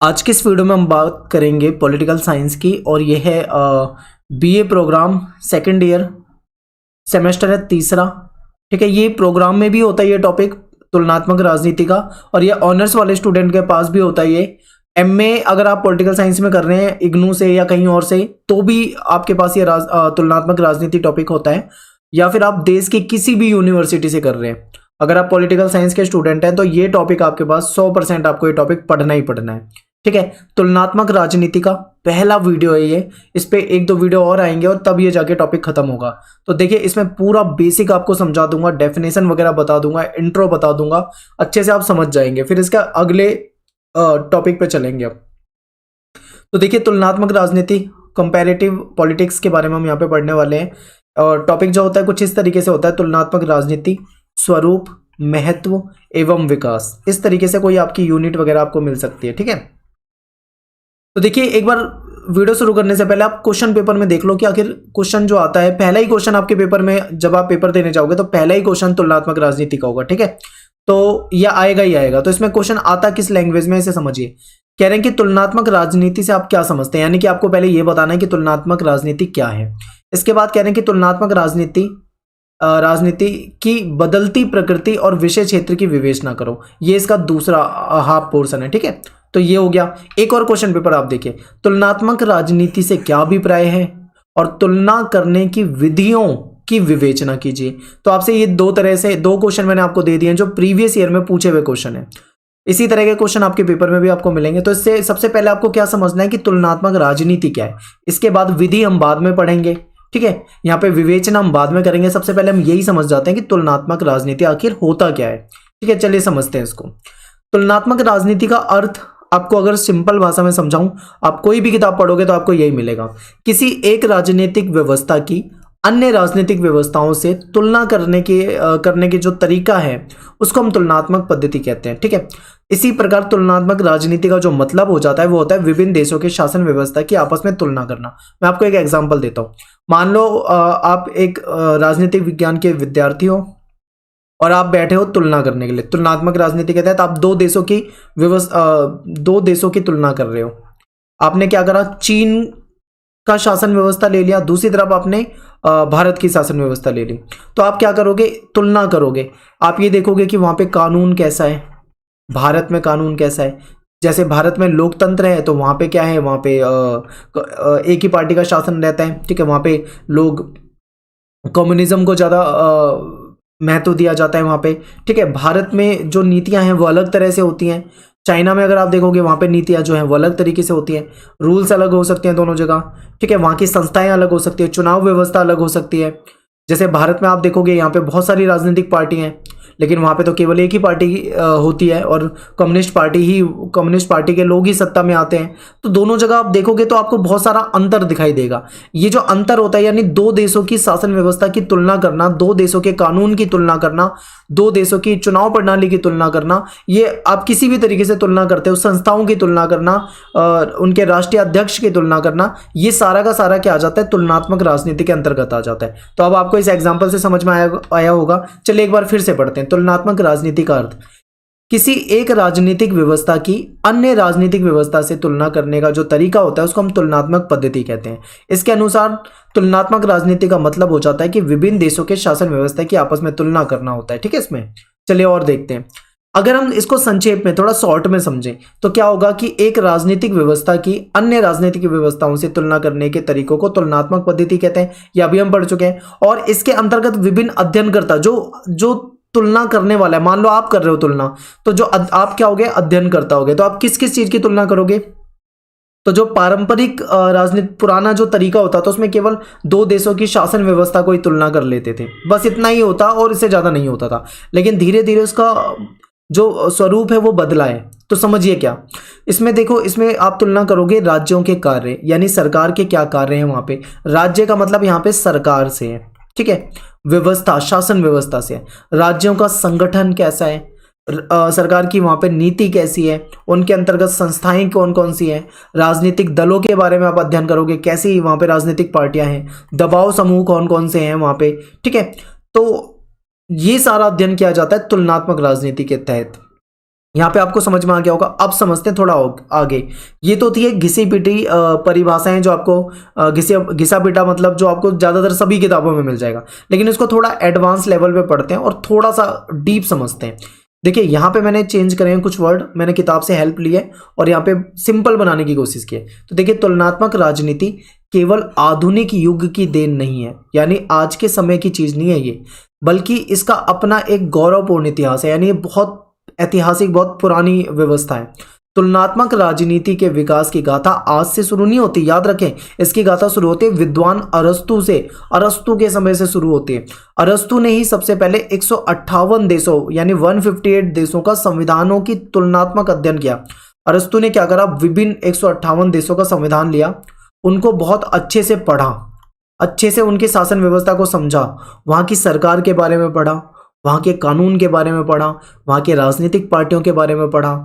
आज के इस वीडियो में हम बात करेंगे पॉलिटिकल साइंस की और ये है BA programme second year semester है तीसरा। ठीक है, ये प्रोग्राम में भी होता है ये टॉपिक तुलनात्मक राजनीति का, और ये ऑनर्स वाले स्टूडेंट के पास भी होता है। ये एमए अगर आप पॉलिटिकल साइंस में कर रहे हैं इग्नू से या कहीं और से, तो भी आपके पास ये तुलनात्मक राजनीति टॉपिक होता है, या फिर आप देश की किसी भी यूनिवर्सिटी से कर रहे हैं, अगर आप पॉलिटिकल साइंस के स्टूडेंट हैं तो ये टॉपिक आपके पास 100% आपको ये टॉपिक पढ़ना ही पढ़ना है। ठीक है, तुलनात्मक राजनीति का पहला वीडियो है ये, इस पे एक दो वीडियो और आएंगे और तब ये जाके टॉपिक खत्म होगा। तो देखिए, इसमें पूरा बेसिक आपको समझा दूंगा, डेफिनेशन वगैरह बता दूंगा, इंट्रो बता दूंगा, अच्छे से आप समझ जाएंगे। फिर इसका अगले टॉपिक पे चलेंगे अब। तो देखिए, तुलनात्मक राजनीति कंपैरेटिव पॉलिटिक्स के बारे में हम यहाँ पे पढ़ने वाले हैं। और टॉपिक जो होता है कुछ इस तरीके से होता है, तुलनात्मक राजनीति, स्वरूप, महत्व एवं विकास। इस तरीके से कोई आपकी यूनिट वगैरह आपको मिल सकती है। ठीक है, तो देखिए, एक बार वीडियो शुरू करने से पहले आप क्वेश्चन पेपर में देख लो कि आखिर क्वेश्चन जो आता है, पहला ही क्वेश्चन आपके पेपर में जब आप पेपर देने जाओगे तो पहला ही क्वेश्चन तुलनात्मक राजनीति का होगा। ठीक है, तो यह आएगा ही आएगा। तो इसमें क्वेश्चन आता किस लैंग्वेज में, इसे समझिए। कह रहे हैं कि तुलनात्मक राजनीति से आप क्या समझते हैं, यानी कि आपको पहले यह बताना है कि तुलनात्मक राजनीति क्या है। इसके बाद कह रहे हैं कि तुलनात्मक राजनीति की बदलती प्रकृति और विषय क्षेत्र की विवेचना करो। ये इसका दूसरा हाफ पोर्शन है। ठीक है, तो ये हो गया। एक और क्वेश्चन पेपर आप देखिए, तुलनात्मक राजनीति से क्या अभिप्राय है और तुलना करने की विधियों की विवेचना कीजिए। तो आपसे ये दो तरह से दो क्वेश्चन मैंने आपको दे दिए हैं जो प्रीवियस ईयर में पूछे हुए क्वेश्चन है। इसी तरह के क्वेश्चन आपके पेपर में भी आपको मिलेंगे। तो इससे सबसे पहले आपको क्या समझना है कि तुलनात्मक राजनीति क्या है। इसके बाद विधि हम बाद में पढ़ेंगे। ठीक है, यहाँ पे विवेचना हम बाद में करेंगे। सबसे पहले हम यही समझ जाते हैं कि तुलनात्मक राजनीति आखिर होता क्या है। ठीक है, चलिए समझते हैं इसको। तुलनात्मक राजनीति का अर्थ आपको अगर सिंपल भाषा में समझाऊं, आप कोई भी किताब पढ़ोगे तो आपको यही मिलेगा। किसी एक राजनीतिक व्यवस्था की अन्य राजनीतिक व्यवस्थाओं से तुलना करने की जो तरीका है उसको हम तुलनात्मक पद्धति कहते हैं। ठीक है, इसी प्रकार तुलनात्मक राजनीति का जो मतलब हो जाता है वो होता है विभिन्न देशों के शासन व्यवस्था की आपस में तुलना करना। मैं आपको एक एग्जांपल देता हूं। मान लो आप एक राजनीतिक विज्ञान के विद्यार्थी हो और आप बैठे हो तुलना करने के लिए। तुलनात्मक राजनीति के तहत आप दो देशों की तुलना कर रहे हो। आपने क्या करा, चीन का शासन व्यवस्था ले लिया, दूसरी तरफ आपने भारत की शासन व्यवस्था ले ली। तो आप क्या करोगे, तुलना करोगे। आप ये देखोगे कि वहां पे कानून कैसा है, भारत में कानून कैसा है। जैसे भारत में लोकतंत्र है तो वहां पे क्या है, वहां पे एक ही पार्टी का शासन रहता है। ठीक है, वहां पे लोग कम्युनिज्म को ज्यादा महत्व दिया जाता है वहां पे। ठीक है, भारत में जो नीतियां हैं वो अलग तरह से होती हैं। चाइना में अगर आप देखोगे वहां पे नीतियां जो हैं वो अलग तरीके से होती हैं, रूल्स अलग हो सकते हैं दोनों जगह। ठीक है, वहां की संस्थाएं अलग हो सकती है, चुनाव व्यवस्था अलग हो सकती है। जैसे भारत में आप देखोगे यहाँ पे बहुत सारी राजनीतिक पार्टी हैं, लेकिन वहां पे तो केवल एक ही पार्टी होती है और कम्युनिस्ट पार्टी के लोग ही सत्ता में आते हैं। तो दोनों जगह आप देखोगे तो आपको बहुत सारा अंतर दिखाई देगा। ये जो अंतर होता है, यानी दो देशों की शासन व्यवस्था की तुलना करना, दो देशों के कानून की तुलना करना, दो देशों की चुनाव प्रणाली की तुलना करना, ये आप किसी भी तरीके से तुलना करते हो, संस्थाओं की तुलना करना, उनके राष्ट्रीय अध्यक्ष की तुलना करना, ये सारा का सारा क्या आ जाता है, तुलनात्मक राजनीति के अंतर्गत आ जाता है। तो अब आपको इस एग्जाम्पल से समझ में आया होगा। चलिए एक बार फिर से पढ़ते हैं। तुलनात्मक राजनीति का अर्थ किसी एक राजनीतिक व्यवस्था की अन्य राजनीतिक व्यवस्था से तुलना करने का जो तरीका होता है उसको हम तुलनात्मक पद्धति कहते हैं। इसके अनुसार तुलनात्मक राजनीति का मतलब हो जाता है कि विभिन्न देशों के शासन व्यवस्था की आपस में तुलना करना होता है। ठीक है, इसमें चलिए और देखते हैं। अगर हम इसको संक्षेप में थोड़ा शॉर्ट में समझें तो क्या होगा कि एक राजनीतिक व्यवस्था की अन्य राजनीतिक व्यवस्थाओं से तुलना करने के तरीकों को तुलनात्मक पद्धति कहते हैं। यह अभी हम पढ़ चुके हैं। और इसके अंतर्गत विभिन्न अध्ययनकर्ता जो तुलना करने वाला है, मान लो आप कर रहे हो तुलना, तो जो आप क्या होगे, अध्ययनकर्ता होगे। तो आप किस किस चीज की तुलना करोगे, तो जो पारंपरिक राजनीति पुराना जो तरीका होता था उसमें केवल दो देशों की शासन व्यवस्था को ही तुलना कर लेते थे, बस इतना ही होता और इससे ज्यादा नहीं होता था। लेकिन धीरे धीरे उसका जो स्वरूप है वो बदला है। तो समझिए क्या, इसमें देखो, इसमें आप तुलना करोगे राज्यों के कार्य, यानी सरकार के क्या कार्य हैं वहां पे। राज्य का मतलब यहाँ पे सरकार से है। ठीक है, व्यवस्था शासन व्यवस्था से है। राज्यों का संगठन कैसा है, सरकार की वहां पे नीति कैसी है, उनके अंतर्गत संस्थाएं कौन कौन सी हैं, राजनीतिक दलों के बारे में आप अध्ययन करोगे, कैसी वहां पे राजनीतिक पार्टियां हैं, दबाव समूह कौन कौन से हैं वहां पे। ठीक है, तो ये सारा अध्ययन किया जाता है तुलनात्मक राजनीति के तहत। यहाँ पे आपको समझ में आ गया होगा। अब समझते हैं थोड़ा आगे। ये तो थी एक घिसी पिटी परिभाषाएं जो आपको घिसा पिटा मतलब जो आपको ज़्यादातर सभी किताबों में मिल जाएगा, लेकिन इसको थोड़ा एडवांस लेवल पे पढ़ते हैं और थोड़ा सा डीप समझते हैं। देखिए यहाँ पे मैंने चेंज करे हैं कुछ वर्ड, मैंने किताब से हेल्प ली है और यहाँ पे सिंपल बनाने की कोशिश की है। तो देखिए, तुलनात्मक राजनीति केवल आधुनिक युग की देन नहीं है, यानी आज के समय की चीज़ नहीं है ये, बल्कि इसका अपना एक गौरवपूर्ण इतिहास है। यानी ये बहुत ऐतिहासिक, बहुत पुरानी व्यवस्था है। तुलनात्मक राजनीति के विकास की गाथा आज से शुरू नहीं होती, याद रखें। इसकी गाथा शुरू होती है विद्वान अरस्तु से, अरस्तु के समय से शुरू होती है। अरस्तु ने ही सबसे पहले 158 देशों यानी 158 देशों का संविधानों की तुलनात्मक अध्ययन किया। अरस्तु ने क्या करा, विभिन्न 158 देशों का संविधान लिया, उनको बहुत अच्छे से पढ़ा, अच्छे से उनकी शासन व्यवस्था को समझा, वहाँ की सरकार के बारे में पढ़ा, वहाँ के कानून के बारे में पढ़ा, वहाँ के राजनीतिक पार्टियों के बारे में पढ़ा,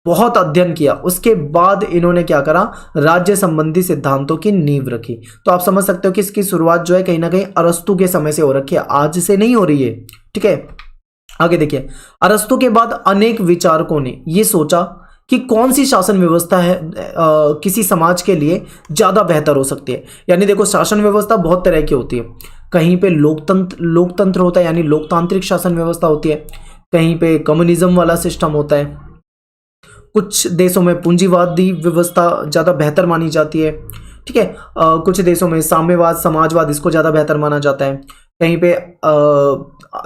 बहुत अध्ययन किया। उसके बाद इन्होंने क्या करा, राज्य संबंधी सिद्धांतों की नींव रखी। तो आप समझ सकते हो कि इसकी शुरुआत जो है कहीं ना कहीं अरस्तु के समय से हो रखी है, आज से नहीं हो रही है। ठीक है, आगे देखिए। अरस्तु के बाद अनेक विचारकों ने ये सोचा कि कौन सी शासन व्यवस्था है किसी समाज के लिए ज़्यादा बेहतर हो सकती है। यानी देखो, शासन व्यवस्था बहुत तरह की होती है। कहीं पे लोकतंत्र होता है, यानी लोकतांत्रिक शासन व्यवस्था होती है। कहीं पे कम्युनिज्म वाला सिस्टम होता है। कुछ देशों में पूंजीवादी व्यवस्था ज़्यादा बेहतर मानी जाती है। ठीक है, कुछ देशों में साम्यवाद, समाजवाद, इसको ज़्यादा बेहतर माना जाता है। कहीं पे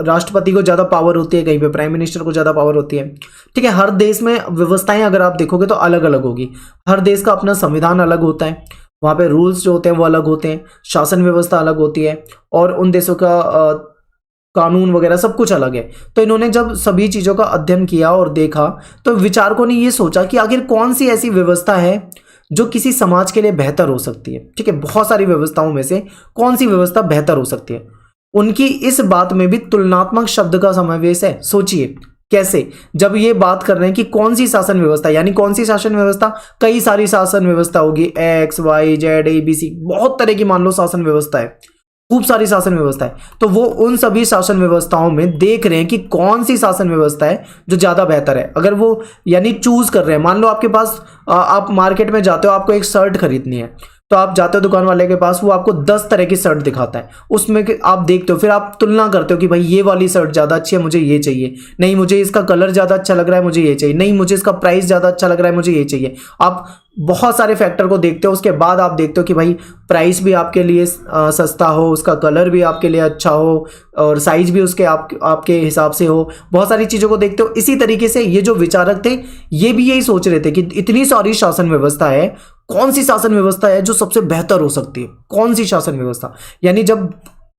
राष्ट्रपति को ज़्यादा पावर होती है, कहीं पे प्राइम मिनिस्टर को ज़्यादा पावर होती है। ठीक है, हर देश में व्यवस्थाएं अगर आप देखोगे तो अलग अलग होगी। हर देश का अपना संविधान अलग होता है, वहाँ पे रूल्स जो होते हैं वो अलग होते हैं, शासन व्यवस्था अलग होती है, और उन देशों का कानून वगैरह सब कुछ अलग है। तो इन्होंने जब सभी चीज़ों का अध्ययन किया और देखा, तो विचारकों ने ये सोचा कि आखिर कौन सी ऐसी व्यवस्था है जो किसी समाज के लिए बेहतर हो सकती है। ठीक है, बहुत सारी व्यवस्थाओं में से कौन सी व्यवस्था बेहतर हो सकती है। उनकी इस बात में भी तुलनात्मक शब्द का समावेश है। सोचिए कैसे, जब ये बात कर रहे हैं कि कौन सी शासन व्यवस्था, यानी कौन सी शासन व्यवस्था, कई सारी शासन व्यवस्था होगी, X, Y, Z, ABC, बहुत तरह की मान लो शासन व्यवस्था है, खूब सारी शासन व्यवस्था है। तो वो उन सभी शासन व्यवस्थाओं में देख रहे हैं कि कौन सी शासन व्यवस्था है जो ज़्यादा बेहतर है। अगर वो यानी चूज कर रहे हैं, मान लो आपके पास आप मार्केट में जाते हो, आपको एक शर्ट खरीदनी है, तो आप जाते हो दुकान वाले के पास, वो आपको 10 तरह की शर्ट दिखाता है, उसमें आप देखते हो, फिर आप तुलना करते हो कि भाई ये वाली शर्ट ज़्यादा अच्छी है, मुझे ये चाहिए, नहीं मुझे इसका कलर ज़्यादा अच्छा लग रहा है, मुझे ये चाहिए, नहीं मुझे इसका प्राइस ज़्यादा अच्छा लग रहा है, मुझे ये चाहिए। आप बहुत सारे फैक्टर को देखते हो, उसके बाद आप देखते हो कि भाई प्राइस भी आपके लिए सस्ता हो, उसका कलर भी आपके लिए अच्छा हो, और साइज भी उसके आपके हिसाब से हो, बहुत सारी चीज़ों को देखते हो। इसी तरीके से ये जो विचारक थे, ये भी यही सोच रहे थे कि इतनी सारी शासन व्यवस्था है, कौन सी शासन व्यवस्था है जो सबसे बेहतर हो सकती है, कौन सी शासन व्यवस्था। यानी जब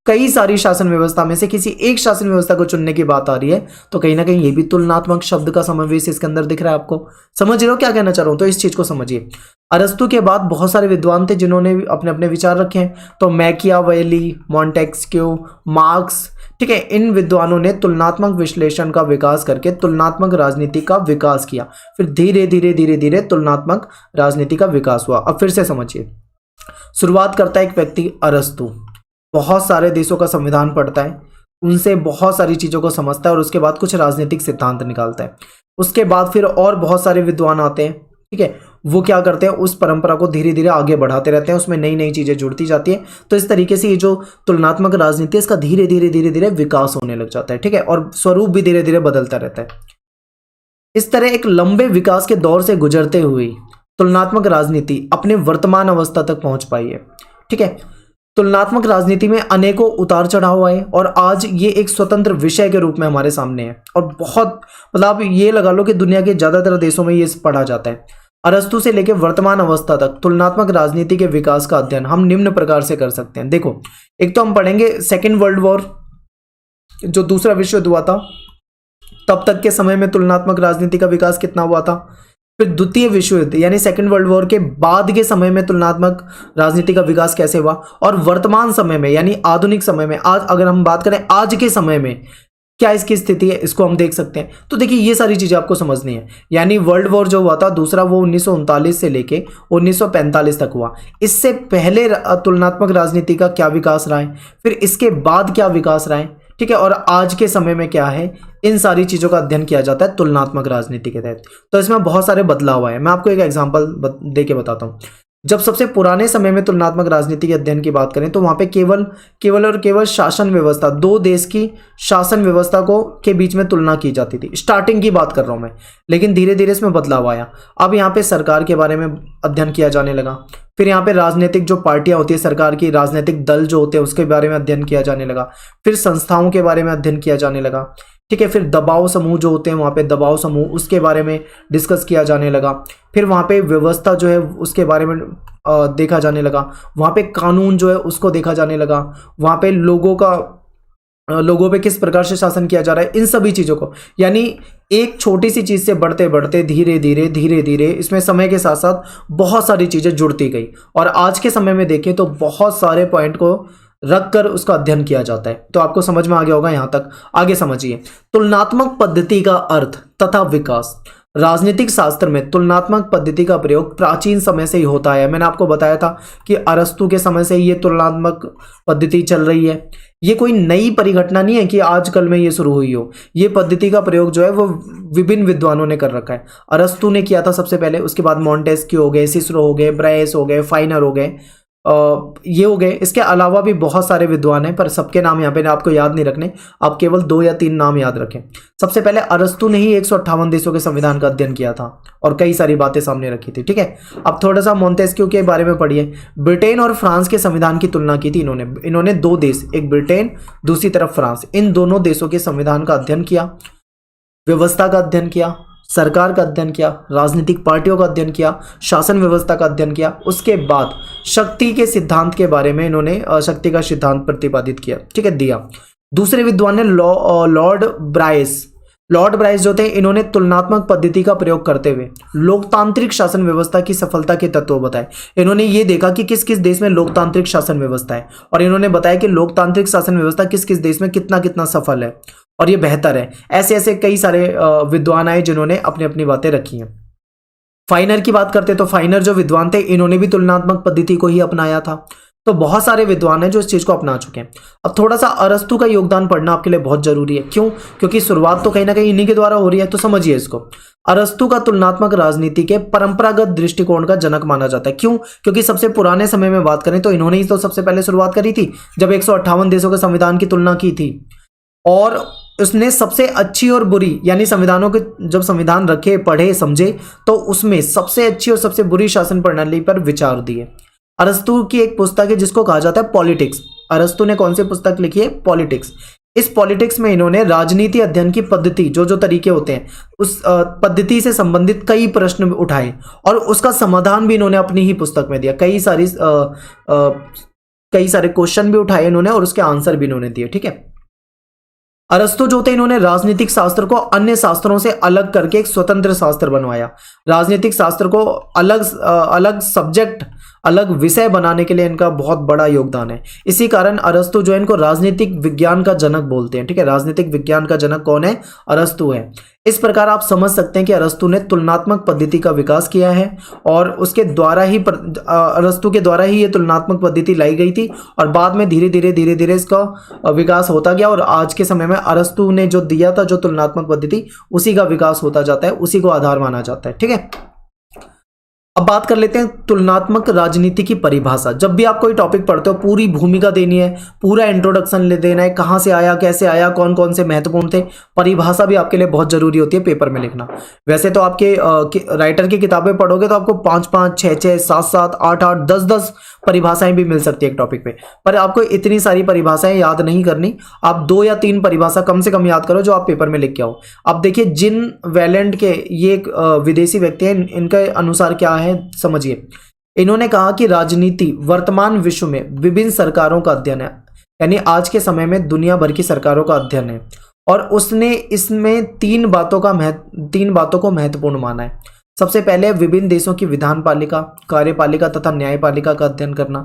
कई सारी शासन व्यवस्था में से किसी एक शासन व्यवस्था को चुनने की बात आ रही है, तो कहीं ना कहीं ये भी तुलनात्मक शब्द का समावेश इसके अंदर दिख रहा है। आपको समझ रहे हो क्या कहना चाह रहा हूं? तो इस चीज को समझिए। अरस्तु के बाद बहुत सारे विद्वान थे जिन्होंने अपने अपने विचार रखे हैं। तो मैकियावेली, मॉन्टेस्क्यू, मार्क्स, ठीक है, इन विद्वानों ने तुलनात्मक विश्लेषण का विकास करके तुलनात्मक राजनीति का विकास किया। फिर धीरे धीरे धीरे धीरे तुलनात्मक राजनीति का विकास हुआ। अब फिर से समझिए, शुरुआत करता है एक व्यक्ति अरस्तु, बहुत सारे देशों का संविधान पढ़ता है, उनसे बहुत सारी चीज़ों को समझता है और उसके बाद कुछ राजनीतिक सिद्धांत निकालता है। उसके बाद फिर और बहुत सारे विद्वान आते हैं, ठीक है, वो क्या करते हैं, उस परंपरा को धीरे धीरे आगे बढ़ाते रहते हैं, उसमें नई नई चीज़ें जुड़ती जाती हैं। तो इस तरीके से ये जो तुलनात्मक राजनीति है, इसका धीरे धीरे धीरे धीरे विकास होने लग जाता है। ठीक है, और स्वरूप भी धीरे धीरे बदलता रहता है। इस तरह एक लंबे विकास के दौर से गुजरते हुए तुलनात्मक राजनीति अपने वर्तमान अवस्था तक पहुंच पाई है। ठीक है, तुलनात्मक राजनीति में अनेकों उतार चढ़ाव आए और आज ये एक स्वतंत्र विषय के रूप में हमारे सामने है, और बहुत मतलब ये लगा लो कि दुनिया के ज़्यादातर देशों में ये पढ़ा जाता है। अरस्तु से लेकर वर्तमान अवस्था तक तुलनात्मक राजनीति के विकास का अध्ययन हम निम्न प्रकार से कर सकते हैं। देखो, एक तो हम पढ़ेंगे सेकेंड वर्ल्ड वॉर, जो दूसरा विश्व युद्ध हुआ था, तब तक के समय में तुलनात्मक राजनीति का विकास कितना हुआ था। फिर द्वितीय विश्व युद्ध यानी सेकेंड वर्ल्ड वॉर के बाद के समय में तुलनात्मक राजनीति का विकास कैसे हुआ, और वर्तमान समय में यानी आधुनिक समय में, आज अगर हम बात करें आज के समय में क्या इसकी स्थिति है, इसको हम देख सकते हैं। तो देखिए, ये सारी चीजें आपको समझनी है। यानी वर्ल्ड वॉर जो हुआ था दूसरा, वो 1939 से लेके 1945 तक हुआ। इससे पहले तुलनात्मक राजनीति का क्या विकास रहा है, फिर इसके बाद क्या विकास रहा है, ठीक है। और आज के समय में क्या है, इन सारी चीज़ों का अध्ययन किया जाता है तुलनात्मक राजनीति के तहत। तो इसमें बहुत सारे बदलाव आए। मैं आपको एक एग्जांपल दे के बताता हूँ। जब सबसे पुराने समय में तुलनात्मक राजनीति के अध्ययन की बात करें तो वहाँ पे केवल शासन व्यवस्था, दो देश की शासन व्यवस्था को के बीच में तुलना की जाती थी। स्टार्टिंग की बात कर रहा हूँ मैं, लेकिन धीरे धीरे इसमें बदलाव आया। अब यहाँ पे सरकार के बारे में अध्ययन किया जाने लगा। फिर यहाँ पे राजनीतिक जो पार्टियां होती है सरकार की, राजनीतिक दल जो होते हैं उसके बारे में अध्ययन किया जाने लगा। फिर संस्थाओं के बारे में अध्ययन किया जाने लगा, ठीक है। फिर दबाव समूह जो होते हैं वहाँ पे दबाव समूह, उसके बारे में डिस्कस किया जाने लगा। फिर वहाँ पे व्यवस्था जो है उसके बारे में देखा जाने लगा। वहाँ पे कानून जो है उसको देखा जाने लगा। वहाँ पे लोगों पे किस प्रकार से शासन किया जा रहा है, इन सभी चीज़ों को, यानी एक छोटी सी चीज़ से बढ़ते बढ़ते धीरे धीरे इसमें समय के साथ साथ बहुत सारी चीज़ें जुड़ती गई। और आज के समय में देखें तो बहुत सारे पॉइंट को रख कर उसका अध्ययन किया जाता है। तो आपको समझ में आ गया होगा यहाँ तक। आगे समझिए, तुलनात्मक पद्धति का अर्थ तथा विकास। राजनीतिक शास्त्र में तुलनात्मक पद्धति का प्रयोग प्राचीन समय से ही होता है। मैंने आपको बताया था कि अरस्तु के समय से ये तुलनात्मक पद्धति चल रही है। ये कोई नई परिघटना नहीं है कि आजकल में ये शुरू हुई हो। ये पद्धति का प्रयोग जो है वो विभिन्न विद्वानों ने कर रखा है। अरस्तु ने किया था सबसे पहले, उसके बाद मॉन्टेस्क्यू हो गए, सिसरो हो गए, ब्रायस हो गए, फाइनर हो गए, ये हो गए। इसके अलावा भी बहुत सारे विद्वान हैं, पर सबके नाम यहाँ पे आपको याद नहीं रखने, आप केवल 2 या 3 नाम याद रखें। सबसे पहले अरस्तु ने ही 158 देशों के संविधान का अध्ययन किया था और कई सारी बातें सामने रखी थी, ठीक है। अब थोड़ा सा मॉन्टेस्क्यू के बारे में पढ़िए। ब्रिटेन और फ्रांस के संविधान की तुलना की थी इन्होंने 2 देश, एक ब्रिटेन दूसरी तरफ फ्रांस, इन दोनों देशों के संविधान का अध्ययन किया, व्यवस्था का अध्ययन किया, सरकार का अध्ययन किया, राजनीतिक पार्टियों का अध्ययन किया, शासन व्यवस्था का अध्ययन किया। उसके बाद शक्ति के सिद्धांत के बारे में इन्होंने शक्ति का सिद्धांत प्रतिपादित किया, ठीक है, दिया। दूसरे विद्वान ने लॉर्ड ब्राइस जो थे, इन्होंने तुलनात्मक पद्धति का प्रयोग करते हुए लोकतांत्रिक शासन व्यवस्था की सफलता के तत्व बताए। इन्होंने ये देखा कि किस किस देश में लोकतांत्रिक शासन व्यवस्था है और इन्होंने बताया कि लोकतांत्रिक शासन व्यवस्था किस किस देश में कितना कितना सफल है और ये बेहतर है। ऐसे ऐसे कई सारे विद्वान आए जिन्होंने अपनी अपनी बातें रखी हैं। फाइनर की बात करते तो फाइनर जो विद्वान थे, इन्होंने भी तुलनात्मक पद्धति को ही अपनाया था। तो बहुत सारे विद्वान हैं जो इस चीज को अपना चुके हैं। अब थोड़ा सा अरस्तु का योगदान पढ़ना आपके लिए बहुत जरूरी है। क्यों? क्योंकि शुरुआत तो कहीं ना कहीं इन्हीं के द्वारा हो रही है। तो समझिए इसको। अरस्तु का तुलनात्मक राजनीति के परंपरागत दृष्टिकोण का जनक माना जाता है। क्यों? क्योंकि सबसे पुराने समय में बात करें तो इन्होंने ही तो सबसे पहले शुरुआत करी थी, जब 158 देशों के संविधान की तुलना की थी। और उसने सबसे अच्छी और बुरी, यानी संविधानों के जब संविधान रखे, पढ़े, समझे, तो उसमें सबसे अच्छी और सबसे बुरी शासन प्रणाली पर विचार दिए। अरस्तु की एक पुस्तक है जिसको कहा जाता है पॉलिटिक्स। अरस्तु ने कौन सी पुस्तक लिखी है? पॉलिटिक्स। इस पॉलिटिक्स में इन्होंने राजनीति अध्ययन की पद्धति, जो तरीके होते हैं, उस पद्धति से संबंधित कई प्रश्न उठाए और उसका समाधान भी इन्होंने अपनी ही पुस्तक में दिया। कई सारे क्वेश्चन भी उठाए इन्होंने और उसके आंसर भी इन्होंने दिए, ठीक है। अरस्तु जो थे, इन्होंने राजनीतिक शास्त्र को अन्य शास्त्रों से अलग करके एक स्वतंत्र शास्त्र बनवाया। राजनीतिक शास्त्र को अलग सब्जेक्ट, अलग विषय बनाने के लिए इनका बहुत बड़ा योगदान है। इसी कारण अरस्तु जो है इनको राजनीतिक विज्ञान का जनक बोलते हैं, ठीक है। राजनीतिक विज्ञान का जनक कौन है? अरस्तु है। इस प्रकार आप समझ सकते हैं कि अरस्तु ने तुलनात्मक पद्धति का विकास किया है और उसके द्वारा ही अरस्तु के द्वारा ही ये तुलनात्मक पद्धति लाई गई थी और बाद में धीरे धीरे इसका विकास होता गया और आज के समय में अरस्तु ने जो दिया था, जो तुलनात्मक पद्धति, उसी का विकास होता जाता है, उसी को आधार माना जाता है, ठीक है। अब बात कर लेते हैं तुलनात्मक राजनीति की परिभाषा। जब भी आप कोई टॉपिक पढ़ते हो, पूरी भूमिका देनी है, पूरा इंट्रोडक्शन ले देना है, कहाँ से आया, कैसे आया, कौन कौन से महत्वपूर्ण थे। परिभाषा भी आपके लिए बहुत जरूरी होती है पेपर में लिखना। वैसे तो आपके राइटर की किताबें पढ़ोगे तो आपको 5-5, 6-6, 7-7, 8-8, 10-10 परिभाषाएं भी मिल सकती है एक टॉपिक पे, पर आपको इतनी सारी परिभाषाएं याद नहीं करनी। आप 2 या 3 परिभाषा कम से कम याद करो जो आप पेपर में लिख के आओ। अब देखिए, जिन वैलेंट के ये विदेशी व्यक्ति हैं, इनके अनुसार क्या है समझिए। इन्होंने कहा कि राजनीति वर्तमान विश्व में विभिन्न सरकारों का अध्ययन है, यानी आज के समय में दुनिया भर की सरकारों का अध्ययन है। और उसने इसमें 3 बातों को महत्वपूर्ण माना है। सबसे पहले विभिन्न देशों की विधान पालिका, कार्यपालिका तथा न्यायपालिका का अध्ययन करना।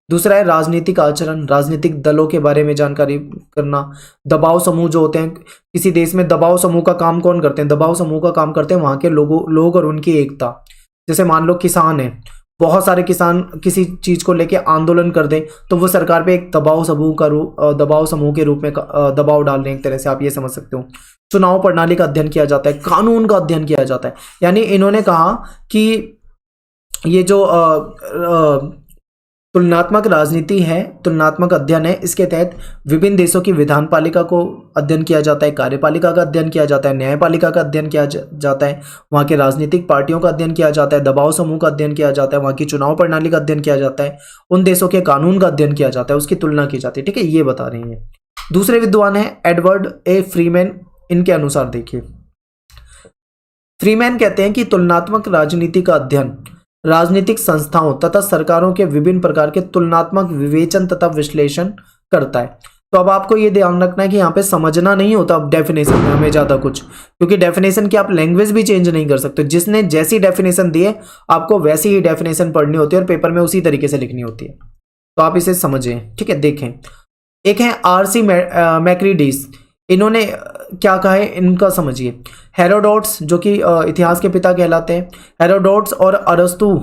दूसरा है राजनीतिक आचरण, राजनीतिक दलों के बारे में जानकारी करना। दबाव समूह जो होते हैं, किसी देश में दबाव समूह का काम कौन करते हैं? दबाव समूह का काम करते हैं वहां के लोग और उनकी एकता। जैसे मान लो किसान है, बहुत सारे किसान किसी चीज को लेके आंदोलन कर दें तो वो सरकार पे एक दबाव समूह के रूप में दबाव डाल रहे हैं, एक तरह से आप ये समझ सकते हो। चुनाव प्रणाली का अध्ययन किया जाता है, कानून का अध्ययन किया जाता है। यानी इन्होंने कहा कि ये जो तुलनात्मक राजनीति है, तुलनात्मक अध्ययन है, इसके तहत विभिन्न देशों की विधान पालिका को अध्ययन किया जाता है, कार्यपालिका का अध्ययन किया जाता है, न्यायपालिका का अध्ययन किया जाता है, वहाँ के राजनीतिक पार्टियों का अध्ययन किया जाता है, दबाव समूह का अध्ययन किया जाता है, वहाँ की चुनाव प्रणाली का अध्ययन किया जाता है, उन देशों के कानून का अध्ययन किया जाता है, उसकी तुलना की जाती है। ठीक है, ये बता रही है। दूसरे विद्वान है एडवर्ड ए फ्रीमैन। इनके अनुसार देखिए, फ्रीमैन कहते हैं कि तुलनात्मक राजनीति का अध्ययन राजनीतिक संस्थाओं तथा सरकारों के विभिन्न प्रकार के तुलनात्मक विवेचन तथा विश्लेषण करता है। तो अब आपको ये ध्यान रखना है कि यहाँ पे समझना नहीं होता अब डेफिनेशन में हमें ज़्यादा कुछ, क्योंकि डेफिनेशन की आप लैंग्वेज भी चेंज नहीं कर सकते। जिसने जैसी डेफिनेशन दी है आपको वैसी ही डेफिनेशन पढ़नी होती है और पेपर में उसी तरीके से लिखनी होती है। तो आप इसे समझें। ठीक है, देखें, एक है आरसी मैक्रीडीज। इन्होंने क्या कहा है, इनका समझिए। हेरोडोट्स जो कि इतिहास के पिता कहलाते हैं, हेरोडोट्स और अरस्तु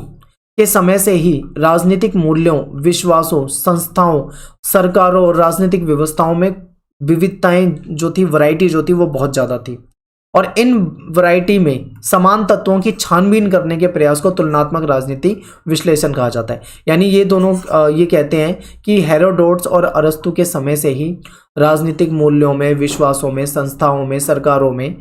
के समय से ही राजनीतिक मूल्यों, विश्वासों, संस्थाओं, सरकारों और राजनीतिक व्यवस्थाओं में विविधताएं जो थी, वैरायटी जो थी, वो बहुत ज़्यादा थी। और इन वैरायटी में समान तत्वों की छानबीन करने के प्रयास को तुलनात्मक राजनीति विश्लेषण कहा जाता है। यानी ये दोनों ये कहते हैं कि हेरोडोट्स और अरस्तु के समय से ही राजनीतिक मूल्यों में, विश्वासों में, संस्थाओं में, सरकारों में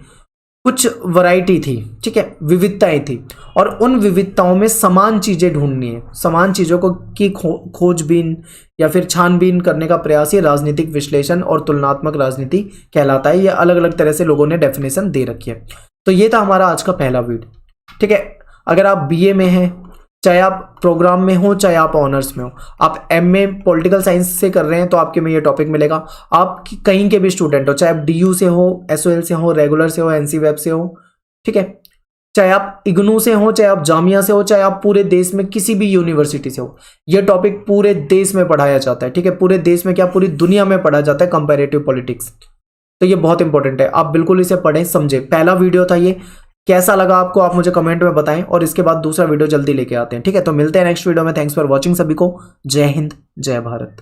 कुछ वैरायटी थी। ठीक है, विविधताएं थी और उन विविधताओं में समान चीज़ें ढूंढनी है, समान चीज़ों को की खोजबीन या फिर छानबीन करने का प्रयास ये राजनीतिक विश्लेषण और तुलनात्मक राजनीति कहलाता है। ये अलग अलग तरह से लोगों ने डेफिनेशन दे रखी है। तो ये था हमारा आज का पहला वीडियो। ठीक है, अगर आप बीए में हैं, चाहे आप प्रोग्राम में हो, चाहे आप ऑनर्स में हो, आप एमए पॉलिटिकल साइंस से कर रहे हैं तो आपके में ये टॉपिक मिलेगा। आप कहीं के भी स्टूडेंट हो, चाहे आप डीयू से हो, एसओएल से हो, रेगुलर से हो, एनसी वेब से हो, ठीक है, चाहे आप इग्नू से हो, चाहे आप जामिया से हो, चाहे आप पूरे देश में किसी भी यूनिवर्सिटी से हो, ये टॉपिक पूरे देश में पढ़ाया जाता है। ठीक है, पूरे देश में क्या, पूरी दुनिया में पढ़ा जाता है कंपैरेटिव पॉलिटिक्स। तो ये बहुत इंपॉर्टेंट है, आप बिल्कुल इसे पढ़ें, समझें। पहला वीडियो था ये, कैसा लगा आपको आप मुझे कमेंट में बताएं और इसके बाद दूसरा वीडियो जल्दी लेके आते हैं। ठीक है, तो मिलते हैं नेक्स्ट वीडियो में। थैंक्स फॉर वॉचिंग सभी को। जय हिंद, जय भारत।